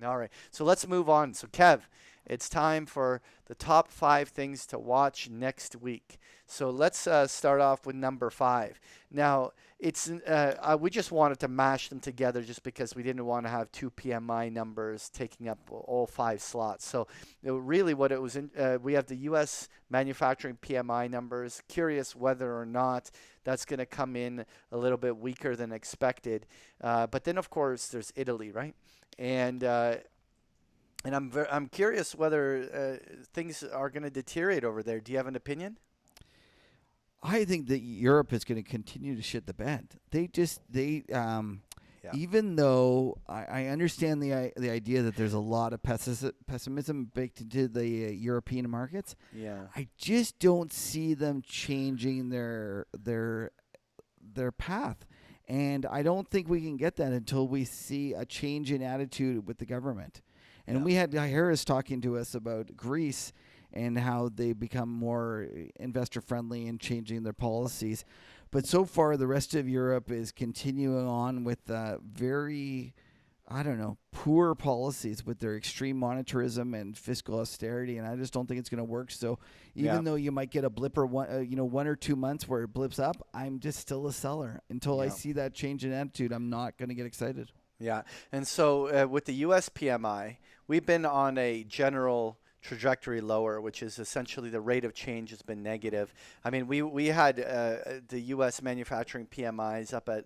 All right. So let's move on. So, Kev, it's time for the top 5 things to watch next week. So let's start off with number 5. Now, we just wanted to mash them together just because we didn't want to have two PMI numbers taking up all 5 slots. So, really, what it was we have the U.S. manufacturing PMI numbers. Curious whether or not that's going to come in a little bit weaker than expected. But then, of course, there's Italy, right? And I'm curious whether things are going to deteriorate over there. Do you have an opinion? I think that Europe is going to continue to shit the bed. Yeah. Even though I understand the idea that there's a lot of pessimism baked into the European markets, Yeah. I just don't see them changing their path. And I don't think we can get that until we see a change in attitude with the government. And Yeah. we had Harris talking to us about Greece and how they become more investor friendly and changing their policies. But so far, the rest of Europe is continuing on with very, I don't know, poor policies with their extreme monetarism and fiscal austerity, and I just don't think it's going to work. So Yeah. even though you might get a blip or 1 or 2 months where it blips up, I'm just still a seller until I Yeah. see that change in attitude. I'm not going to get excited. Yeah. And so with the US PMI, we've been on a general trajectory lower, which is essentially the rate of change has been negative. I mean, we had the US manufacturing PMIs up at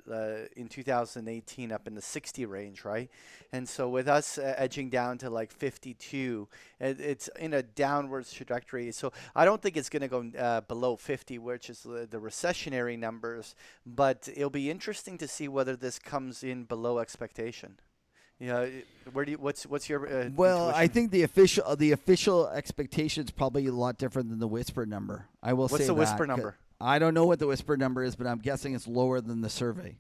in 2018 up in the 60 range, right? And so with us edging down to like 52, it's in a downwards trajectory. So I don't think it's going to go below 50, which is the recessionary numbers, but it'll be interesting to see whether this comes in below expectation. Yeah, what's your Well, I intuition? think the official expectation is probably a lot different than the whisper number. I will What's say the that. whisper number? I don't know what the whisper number is, but I'm guessing it's lower than the survey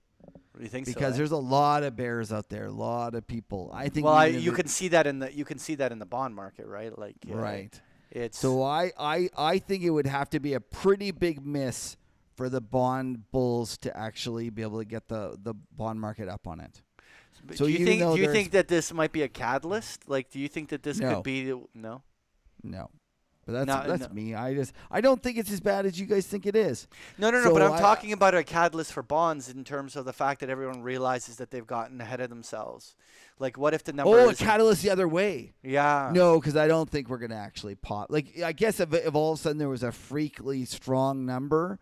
What do you think so? because Eh? there's a lot of bears out there, a lot of people. I think Well, even if you can see that in the bond market, right? Like right. it's So I think it would have to be a pretty big miss for the bond bulls to actually be able to get the bond market up on it. But So do you even think though do you there's think that this might be a catalyst? Like, do you think that this no, could be no? no. But No, that's no, me. I don't think it's as bad as you guys think it is. no. But So I'm talking about a catalyst for bonds in terms of the fact that everyone realizes that they've gotten ahead of themselves. Like, what if the number a is catalyst the other way. yeah, No, because I don't think we're going to actually pop. Like, I guess if all of a sudden there was a freakily strong number,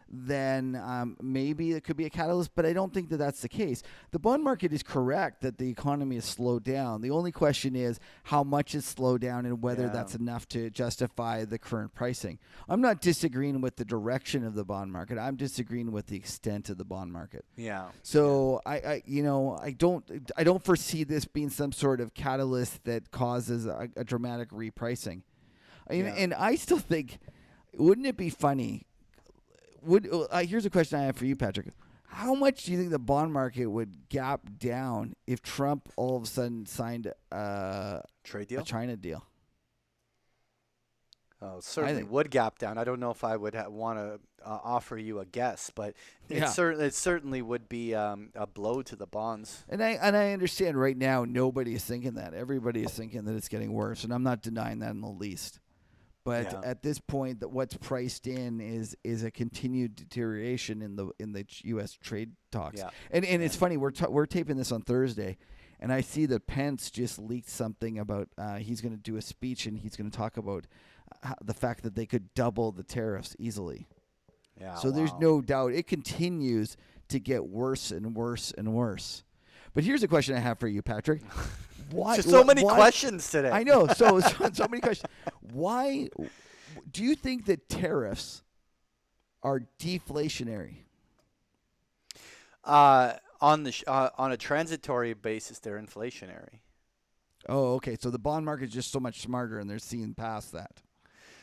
then maybe it could be a catalyst, but I don't think that that's the case. The bond market is correct that the economy has slowed down. The only question is how much it's slowed down and whether yeah, that's enough to justify the current pricing. I'm not disagreeing with the direction of the bond market. I'm disagreeing with the extent of the bond market. yeah, So I don't foresee this being some sort of catalyst that causes a dramatic repricing. yeah. And I still think, wouldn't it be funny? Here's a question I have for you, Patrick. How much do you think the bond market would gap down if Trump all of a sudden signed Trade a deal? China deal? Oh, I certainly think, would gap down. I don't know if I would want to offer you a guess, but yeah. it certainly would be a blow to the bonds. And I understand right now nobody is thinking that. Everybody is thinking that it's getting worse, and I'm not denying that in the least. But Yeah, at this point, that what's priced in is a continued deterioration in the U.S. trade talks. yeah, And yeah, it's funny, we're taping this on Thursday, and I see that Pence just leaked something about he's going to do a speech and he's going to talk about the fact that they could double the tariffs easily. yeah. So there's Wow. no doubt it continues to get worse and worse and worse. But here's a question I have for you, Patrick. Why? Just so many why, questions today. I know. So many questions. Why do you think that tariffs are deflationary? On a transitory basis, they're inflationary. Oh, okay. So the bond market is just so much smarter, and they're seeing past that.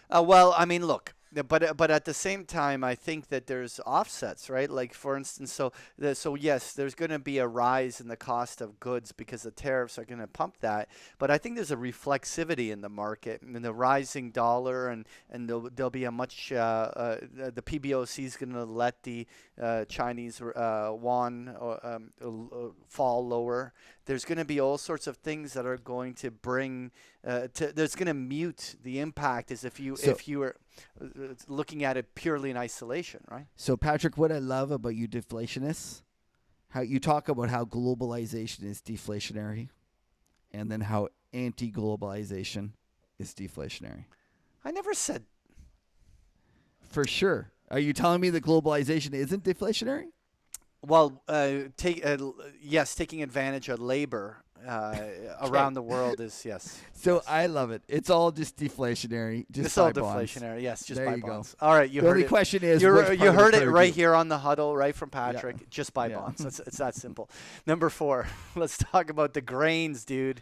Well, I mean, look, Yeah, but at the same time, I think that there's offsets, right? Like for instance, so yes, there's going to be a rise in the cost of goods because the tariffs are going to pump that. But I think there's a reflexivity in the market and the rising dollar, and there'll be a much the PBOC is going to let the Chinese yuan fall lower. There's going to be all sorts of things that are going to bring there's going to mute the impact as So if you were looking at it purely in isolation, right? So, Patrick, what I love about you deflationists, how you talk about how globalization is deflationary, and then how anti-globalization is deflationary. I never said. For sure. Are you telling me that globalization isn't deflationary? Well, yes, taking advantage of labor around the world is yes. So Yes. I love it. It's all just deflationary. Just It's all buy bonds. deflationary. Yes, just There buy you go. bonds. All right, you The heard only it. question is, You which part of heard the it right clergy? here on the huddle, right from Yeah. Patrick. Just buy Yeah. bonds. It's that simple. Number 4. Let's talk about the grains, dude.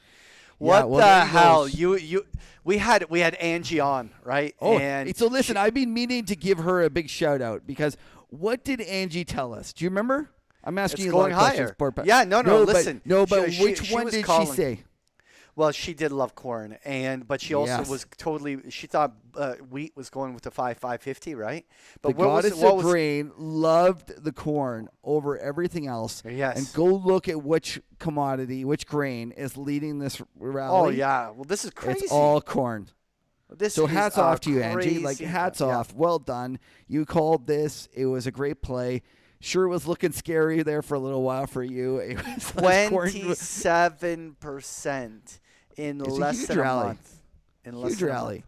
Yeah, What well, the there you go. hell? We had Angie on, right? Oh, And so listen, I've been meaning to give her a big shout out because what did Angie tell us? Do you remember? I'm asking it's you a lot going of questions. higher. Poor Yeah, no, but- listen. No, but She which one was did calling. she say? Well, she did love corn, but she also Yes. was totally. She thought wheat was going with the 550, right? But The goddess of grain loved the corn over everything else. Yes. And go look at which commodity, which grain is leading this rally. Oh yeah. Well, this is crazy. It's all corn. This So is hats a off to you, Angie. Like crazy- hats yeah. off. Well done. You called this. It was a great play. Sure, it was looking scary there for a little while for you. It was like corn- 27% in It's a less huge than a rally. month. In less huge than a rally. month.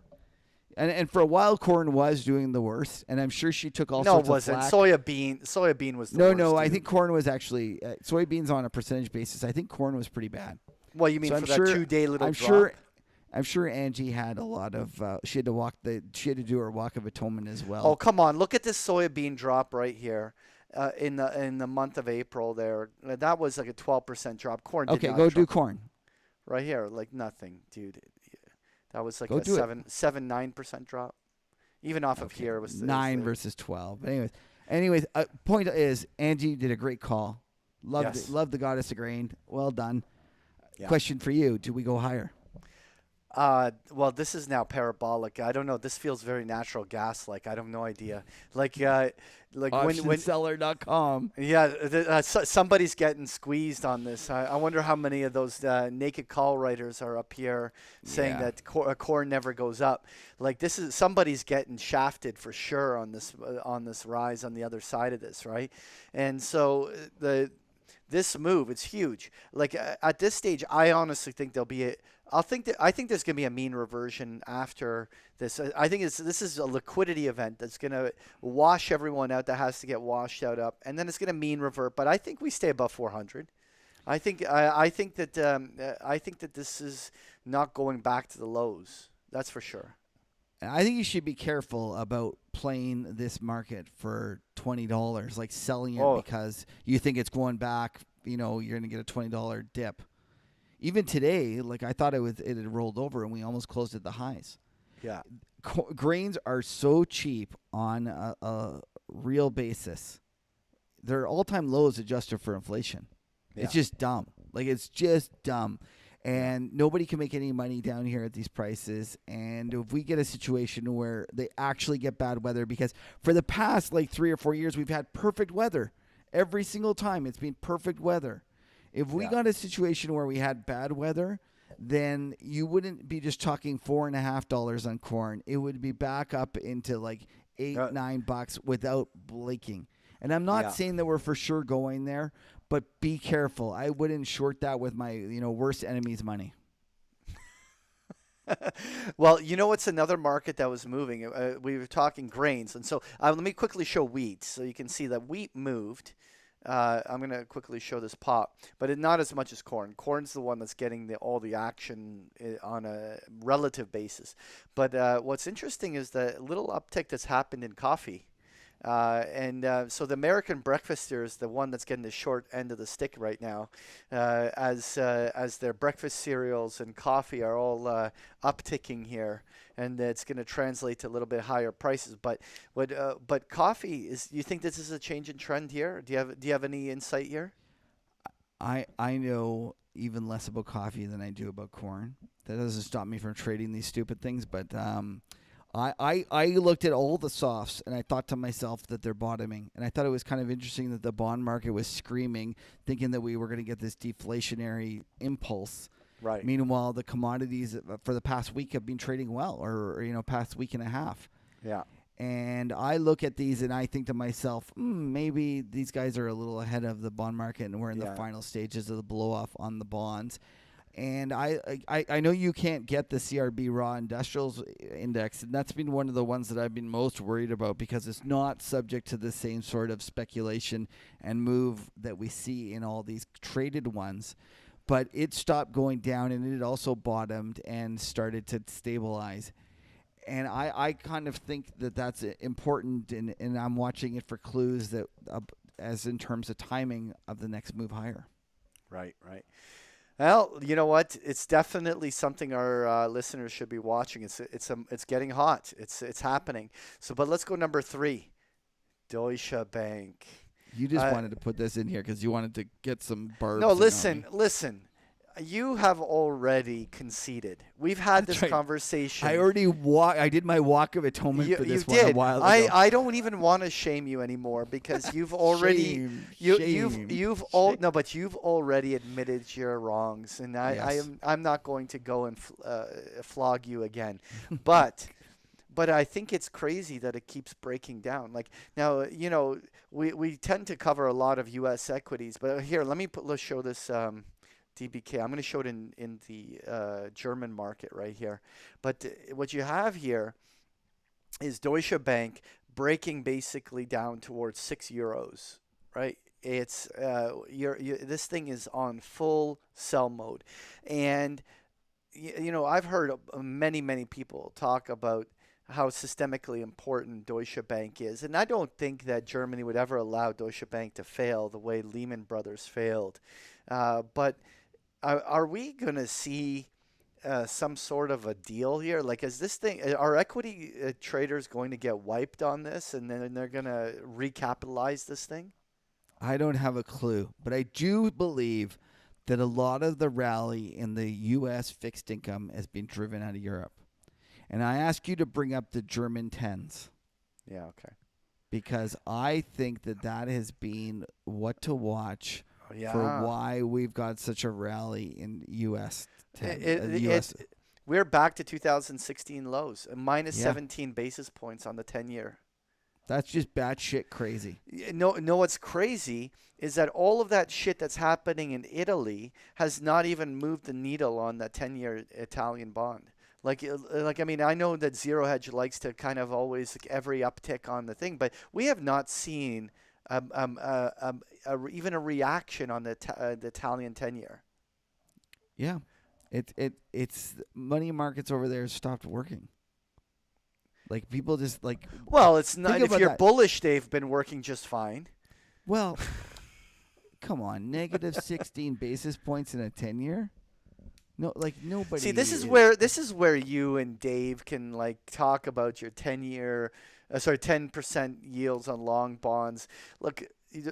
And for a while, corn was doing the worst, and I'm sure she took all No, it sorts wasn't. of flack. Soybean was the No, worst. no, I dude. think corn was actually soybeans on a percentage basis. I think corn was pretty bad. Well, you mean So for I'm that sure- 2-day little I'm drop? sure. I'm sure Angie had a lot of. She had to do her walk of atonement as well. Oh, come on! Look at this soybean drop right here in the month of April. There, that was like a 12% drop. Corn did Okay, not go drop. do corn. Right here, like nothing, dude. That was like Go a do it. 9% drop. Even off of here was 9 versus 12. But anyways, point is Angie did a great call. Loved Yes. it. Loved the goddess of grain. Well done. Yeah. Question for you: do we go higher? Well, this is now parabolic. I don't know. This feels very natural gas-like. I have no idea. Like when Optionseller.com. yeah, somebody's getting squeezed on this. I wonder how many of those naked call writers are up here saying Yeah. that corn never goes up. Like somebody's getting shafted for sure on this rise on the other side of this, right? And so this move, it's huge. Like at this stage, I honestly think there'll be I think there's going to be a mean reversion after this. I think this is a liquidity event that's going to wash everyone out that has to get washed out up, and then it's going to mean revert. But I think we stay above 400. I think that this is not going back to the lows. That's for sure. I think you should be careful about playing this market for $20, like selling it because you think it's going back. You're going to get a $20 dip. Even today, like I thought it had rolled over and we almost closed at the highs. Yeah. Grains are so cheap on a real basis. They're all-time lows adjusted for inflation. Yeah. It's just dumb. Like it's just dumb. And nobody can make any money down here at these prices. And if we get a situation where they actually get bad weather, because for the past like 3 or 4 years, we've had perfect weather. Every single time it's been perfect weather. If we got a situation where we had bad weather, then you wouldn't be just talking $4.50 on corn. It would be back up into like $8-9 without blinking. And I'm not saying that we're for sure going there, but be careful. I wouldn't short that with my worst enemy's money. Well, what's another market that was moving? We were talking grains, and so let me quickly show wheat, so you can see that wheat moved. I'm going to quickly show this pop, but not as much as corn. Corn's the one that's getting all the action on a relative basis. But what's interesting is the little uptick that's happened in coffee. So the American breakfaster is the one that's getting the short end of the stick right now, as their breakfast cereals and coffee are all upticking here, and it's going to translate to a little bit higher prices. But coffee is. You think this is a change in trend here? Do you have any insight here? I know even less about coffee than I do about corn. That doesn't stop me from trading these stupid things, but I looked at all the softs and I thought to myself that they're bottoming. And I thought it was kind of interesting that the bond market was screaming, thinking that we were going to get this deflationary impulse. Right. Meanwhile, the commodities for the past week have been trading well, or past week and a half. Yeah. And I look at these and I think to myself, maybe these guys are a little ahead of the bond market and we're in the final stages of the blow off on the bonds. And I know you can't get the CRB raw industrials index, and that's been one of the ones that I've been most worried about because it's not subject to the same sort of speculation and move that we see in all these traded ones. But it stopped going down, and it also bottomed and started to stabilize. And I kind of think that that's important, and I'm watching it for clues that as in terms of timing of the next move higher. Right. Right. Well, you know what? It's definitely something our listeners should be watching. It's getting hot. It's happening. So, but let's go number 3, Deutsche Bank. You just wanted to put this in here because you wanted to get some barbs. No, listen. You have already conceded. We've had this conversation. I did my walk of atonement for this one a while ago. I don't even want to shame you anymore because you've already you've already admitted your wrongs, and I'm not going to go and flog you again, but. But I think it's crazy that it keeps breaking down. Like now, we tend to cover a lot of U.S. equities, but here, let's show this. DBK. I'm going to show it in the German market right here. But what you have here is Deutsche Bank breaking basically down towards €6, right? It's this thing is on full sell mode, and I've heard many people talk about how systemically important Deutsche Bank is, and I don't think that Germany would ever allow Deutsche Bank to fail the way Lehman Brothers failed, but are we going to see some sort of a deal here? Like, is this thing, are equity traders going to get wiped on this and then they're going to recapitalize this thing? I don't have a clue, but I do believe that a lot of the rally in the U.S. fixed income has been driven out of Europe. And I ask you to bring up the German 10s. Yeah, okay. Because I think that has been what to watch. Yeah. For why we've got such a rally in U.S. We're back to 2016 lows, minus 17 basis points on the 10-year. That's just batshit crazy. No, what's crazy is that all of that shit that's happening in Italy has not even moved the needle on the 10-year Italian bond. Like I mean, I know that Zero Hedge likes to kind of always every uptick on the thing, but we have not seen even a reaction on the Italian 10-year. Yeah, it's money markets over there stopped working. Like people just like. Well, it's not. If you're bullish, they've been working just fine. Well, come on, negative 16 basis points in a 10-year. No, like nobody. See, this is where you and Dave can like talk about your 10-year. 10% yields on long bonds. Look,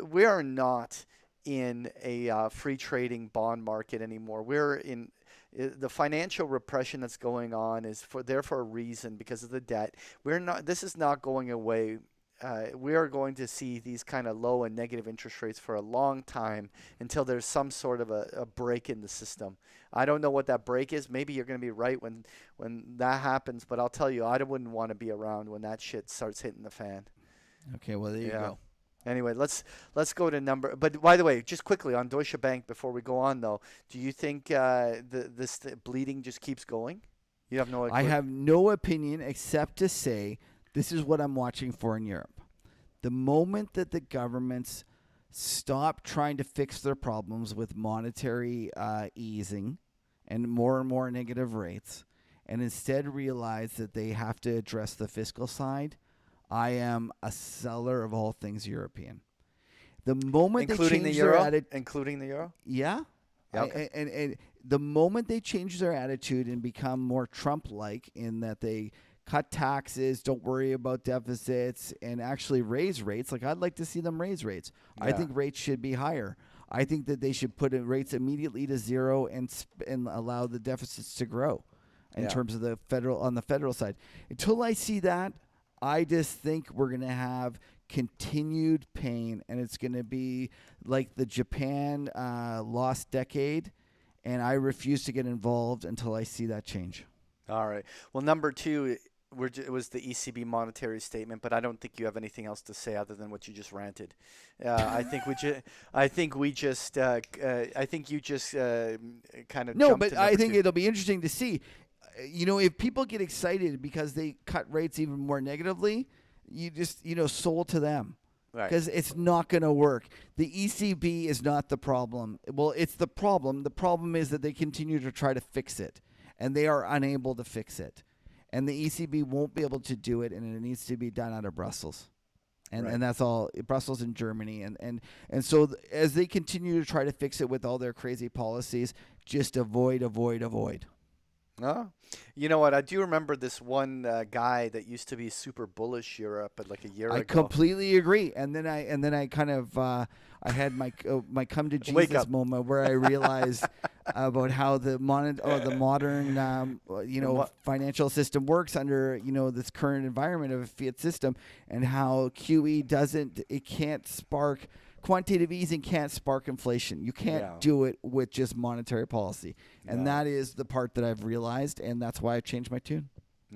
we are not in a free trading bond market anymore. We're in the financial repression that's going on is there for a reason because of the debt. This is not going away. We are going to see these kind of low and negative interest rates for a long time until there's some sort of a break in the system. I don't know what that break is. Maybe you're going to be right when that happens, but I'll tell you, I wouldn't want to be around when that shit starts hitting the fan. Okay, well, there you go. Anyway, let's go to number. But by the way, just quickly on Deutsche Bank before we go on, though, do you think this bleeding just keeps going? You have no idea. I have no opinion except to say this is what I'm watching for in Europe. The moment that the governments stop trying to fix their problems with monetary easing and more negative rates, and instead realize that they have to address the fiscal side, I am a seller of all things European. The moment including they the change euro, their attitude, including the euro. yeah. Yeah, okay. And the moment they change their attitude and become more Trump-like in that they cut taxes, don't worry about deficits, and actually raise rates, like I'd like to see them raise rates. I Yeah. think rates should be higher. I think that they should put in rates immediately to zero and allow the deficits to grow in Yeah. terms of the federal side. Until I see that, I just think we're going to have continued pain, and it's going to be like the Japan lost decade, and I refuse to get involved until I see that change. All right. Well, number two, it was the ECB monetary statement, but I don't think you have anything else to say other than what you just ranted. I think we just, I think we just, I think you just kind of No, jumped but to I number think two. it'll be interesting to see. If people get excited because they cut rates even more negatively, you just, sold to them. Right. Because it's not going to work. The ECB is not the problem. Well, it's the problem. The problem is that they continue to try to fix it, and they are unable to fix it. And the ECB won't be able to do it, and it needs to be done out of Brussels. And Right. and that's all, Brussels and Germany. And so as they continue to try to fix it with all their crazy policies, just avoid, avoid, avoid. No, you know what? I do remember this one guy that used to be super bullish Europe, but like a year I ago. completely agree. And then I kind of I had my come to Wake Jesus up. moment where I realized about how the modern what- financial system works under this current environment of a fiat system, and how it can't spark quantitative easing, can't spark inflation. You can't Yeah. do it with just monetary policy, and Yeah. that is the part that I've realized, and that's why I've changed my tune.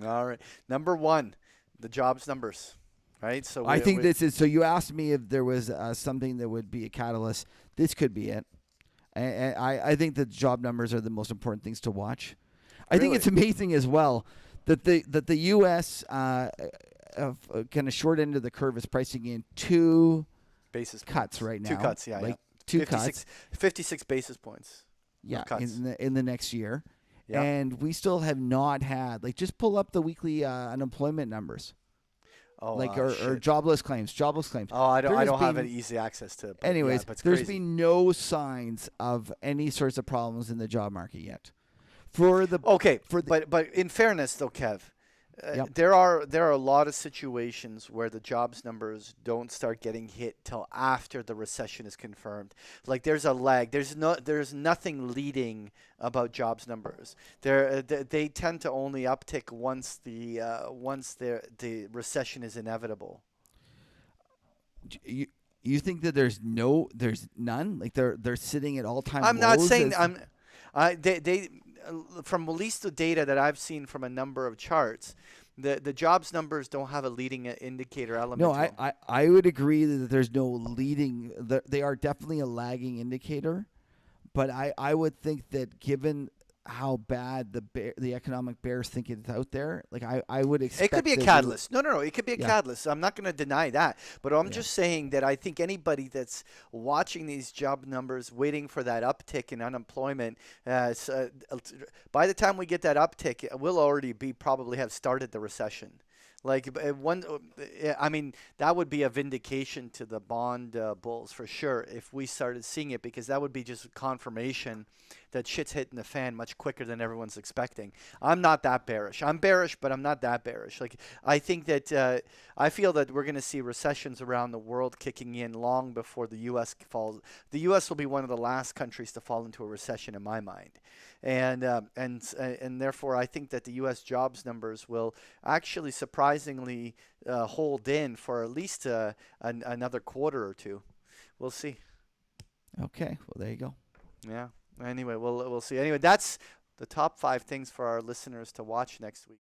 All right. Number one, the jobs numbers. Right. So I think this is. So you asked me if there was something that would be a catalyst. This could be it. And I think the job numbers are the most important things to watch. I think Really? it's amazing as well that the U.S. Kind of short end of the curve is pricing in two basis cuts points. right now. Two cuts. Yeah. like yeah. two 56, cuts. 56 basis points. Yeah, cuts. in the next year. Yeah. And we still have not had, just pull up the weekly unemployment numbers, Oh, or shit. jobless claims. Oh, I don't. There I has don't have been- any easy access to. But Anyways, yeah, but it's there's crazy. been no signs of any sorts of problems in the job market yet. For the Okay, for the- but in fairness, though, Kev, Yep. there are a lot of situations where the jobs numbers don't start getting hit till after the recession is confirmed. Like there's a lag. There's nothing leading about jobs numbers. They tend to only uptick once the recession is inevitable. you think that there's none? Like they're sitting at all time I'm not lows saying as- they from at least the data that I've seen from a number of charts, the jobs numbers don't have a leading indicator element. No, to 'em. I would agree that there's no leading. They are definitely a lagging indicator, but I would think that given how bad the economic bears think it's out there, like I would expect It could be a that catalyst. No. It could be a Yeah. catalyst. I'm not going to deny that. But I'm Yeah. just saying that I think anybody that's watching these job numbers, waiting for that uptick in unemployment, by the time we get that uptick, we'll already probably have started the recession. Like I mean, that would be a vindication to the bond bulls for sure if we started seeing it, because that would be just confirmation that shit's hitting the fan much quicker than everyone's expecting. I'm not that bearish. I'm bearish, but I'm not that bearish. Like I think that I feel that we're going to see recessions around the world kicking in long before the U.S. falls. The U.S. will be one of the last countries to fall into a recession in my mind, and therefore I think that the U.S. jobs numbers will actually surprisingly hold in for at least another quarter or two. We'll see. Okay, well there you go. Yeah. Anyway, we'll see. Anyway, that's the top 5 things for our listeners to watch next week.